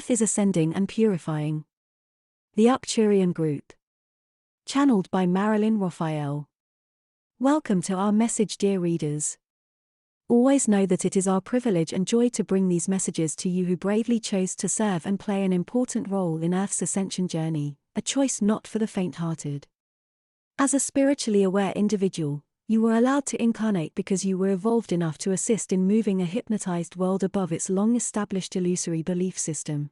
Earth is ascending and purifying. The Arcturian group. Channeled by Marilyn Raffaele. Welcome to our message, dear readers. Always know that it is our privilege and joy to bring these messages to you who bravely chose to serve and play an important role in Earth's ascension journey, a choice not for the faint-hearted. As a spiritually aware individual, you were allowed to incarnate because you were evolved enough to assist in moving a hypnotized world above its long-established illusory belief system.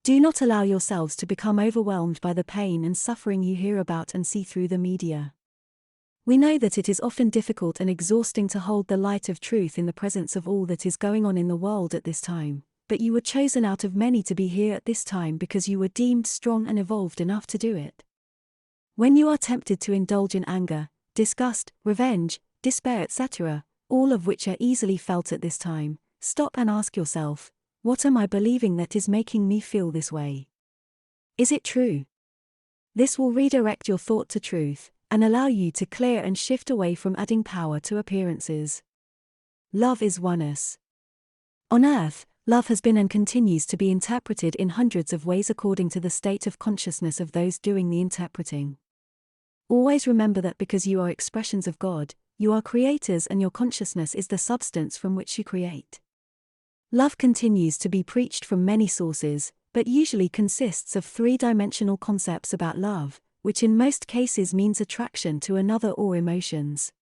Do not allow yourselves to become overwhelmed by the pain and suffering you hear about and see through the media. We know that it is often difficult and exhausting to hold the light of truth in the presence of all that is going on in the world at this time, but you were chosen out of many to be here at this time because you were deemed strong and evolved enough to do it. When you are tempted to indulge in anger, disgust, revenge, despair, etc., all of which are easily felt at this time, stop and ask yourself, what am I believing that is making me feel this way? Is it true? This will redirect your thought to truth, and allow you to clear and shift away from adding power to appearances. Love is oneness. On Earth, love has been and continues to be interpreted in hundreds of ways according to the state of consciousness of those doing the interpreting. Always remember that because you are expressions of God, you are creators and your consciousness is the substance from which you create. Love continues to be preached from many sources, but usually consists of three-dimensional concepts about love, which in most cases means attraction to another or emotions.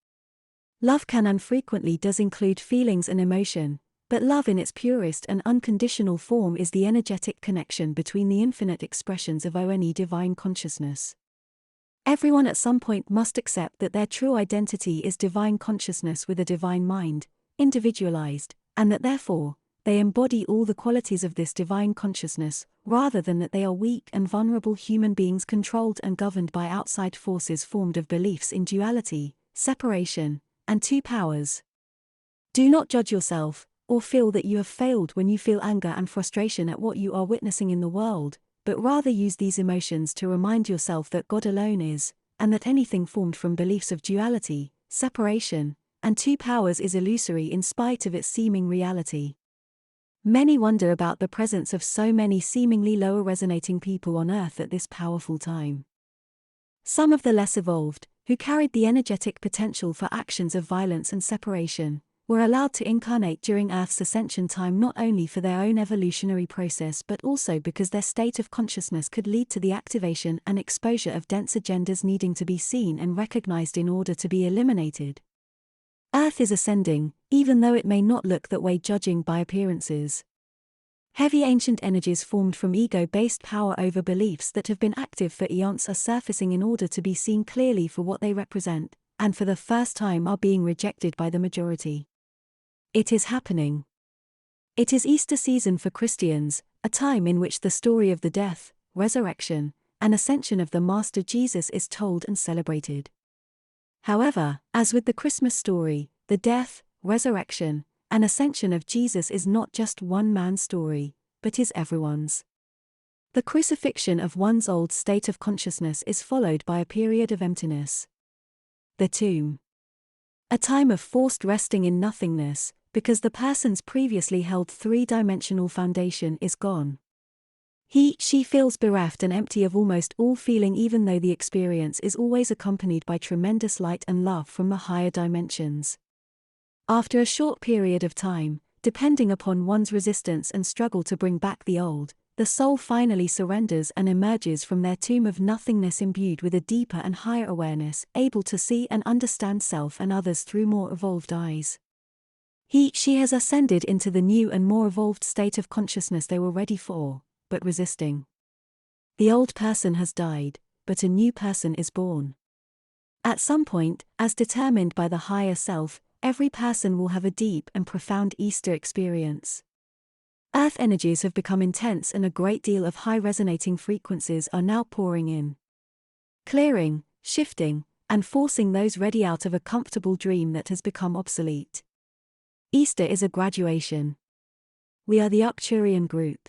Love can and frequently does include feelings and emotion, but love in its purest and unconditional form is the energetic connection between the infinite expressions of ONE divine consciousness. Everyone at some point must accept that their true identity is divine consciousness with a divine mind, individualized, and that therefore, they embody all the qualities of this divine consciousness, rather than that they are weak and vulnerable human beings controlled and governed by outside forces formed of beliefs in duality, separation, and two powers. Do not judge yourself, or feel that you have failed when you feel anger and frustration at what you are witnessing in the world, but rather use these emotions to remind yourself that God alone is, and that anything formed from beliefs of duality, separation, and two powers is illusory in spite of its seeming reality. Many wonder about the presence of so many seemingly lower resonating people on Earth at this powerful time. Some of the less evolved, who carried the energetic potential for actions of violence and separation, were allowed to incarnate during Earth's ascension time not only for their own evolutionary process but also because their state of consciousness could lead to the activation and exposure of dense agendas needing to be seen and recognized in order to be eliminated. Earth is ascending, even though it may not look that way judging by appearances. Heavy ancient energies formed from ego-based power over beliefs that have been active for eons are surfacing in order to be seen clearly for what they represent, and for the first time are being rejected by the majority. It is happening. It is Easter season for Christians, a time in which the story of the death, resurrection, and ascension of the Master Jesus is told and celebrated. However, as with the Christmas story, the death, resurrection, and ascension of Jesus is not just one man's story, but is everyone's. The crucifixion of one's old state of consciousness is followed by a period of emptiness. The tomb. A time of forced resting in nothingness, because the person's previously held three-dimensional foundation is gone. She feels bereft and empty of almost all feeling even though the experience is always accompanied by tremendous light and love from the higher dimensions. After a short period of time, depending upon one's resistance and struggle to bring back the old, the soul finally surrenders and emerges from their tomb of nothingness imbued with a deeper and higher awareness, able to see and understand self and others through more evolved eyes. She has ascended into the new and more evolved state of consciousness they were ready for, but resisting. The old person has died, but a new person is born. At some point, as determined by the higher self, every person will have a deep and profound Easter experience. Earth energies have become intense and a great deal of high-resonating frequencies are now pouring in. Clearing, shifting, and forcing those ready out of a comfortable dream that has become obsolete. Easter is a graduation. We are the Arcturian group.